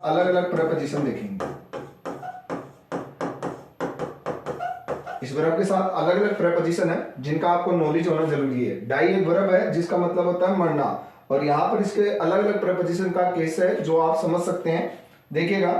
अलग अलग प्रपोजिशन देखेंगे। इस वर्ब के साथ अलग अलग प्रपोजिशन है जिनका आपको नॉलेज होना जरूरी है। डाई एक वर्ब है जिसका मतलब होता है मरना, और यहां पर इसके अलग अलग प्रपोजिशन का केस है जो आप समझ सकते हैं। देखिएगा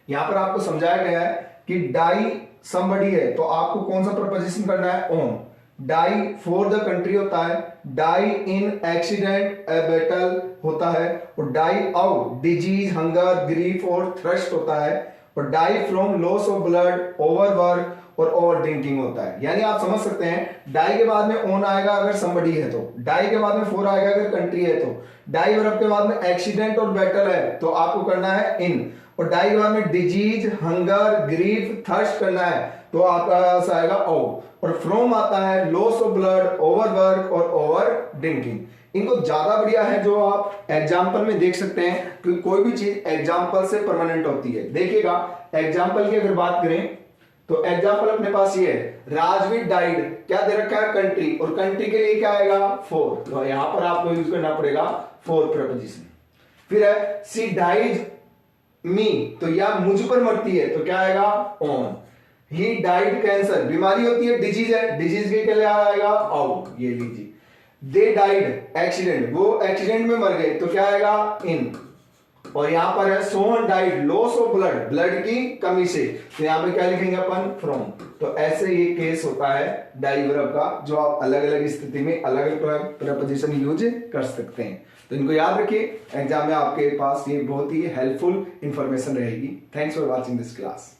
यहां पर आपको समझाया गया है कि डाई समबडी है तो आपको कौन सा प्रपोजिशन करना है, on. Die for the country होता है, die in accident a battle होता है, और die out disease hunger grief और थ्रस्ट होता है, और die from loss of blood overwork और ओवर ड्रिंकिंग होता है। यानी आप समझ सकते हैं डाई के बाद में ऑन आएगा अगर समबडी है तो, डाई के बाद में फॉर आएगा अगर कंट्री है तो, डाई वर्ब के बाद में एक्सीडेंट और बैटल है तो आपको करना है इन, और डाई के बाद में डिजीज हंगर ग्रीफ थर्स्ट करना है तो आपका आएगा ओ, और फ्रॉम आता है लॉस ऑफ ब्लड ओवरवर्क और ओवर ड्रिंकिंग। इनको ज्यादा बढ़िया है जो आप एग्जाम्पल में देख सकते हैं क्योंकि कोई भी चीज एग्जाम्पल से परमानेंट होती है। देखिएगा एग्जाम्पल की अगर बात करें तो एग्जाम्पल अपने पास ये है, राजवीर डाइड, क्या दे रखा है कंट्री, और कंट्री के लिए क्या आएगा फॉर, तो यहां पर आपको यूज करना पड़ेगा फॉर प्रपोजिशन। फिर है सी डाइज मी, तो यह मुझ पर मरती है तो क्या आएगा ऑन। ही डाइड कैंसर, बीमारी होती है डिजीज है, डिजीज के लिए आएगा आउट, ये लीजिए। दे डाइड एक्सीडेंट, वो एक्सीडेंट में मर गए तो क्या आएगा इन, और यहां पर है Sohan died loss of blood, blood की कमी से, तो यहां पे क्या लिखेंगे अपन फ्रॉम। तो ऐसे ये केस होता है डाई वर्ब का जो आप अलग अलग स्थिति में अलग अलग प्रपोजिशन यूज कर सकते हैं। तो इनको याद रखिए, एग्जाम में आपके पास ये बहुत ही हेल्पफुल इंफॉर्मेशन रहेगी। Thanks for watching this class.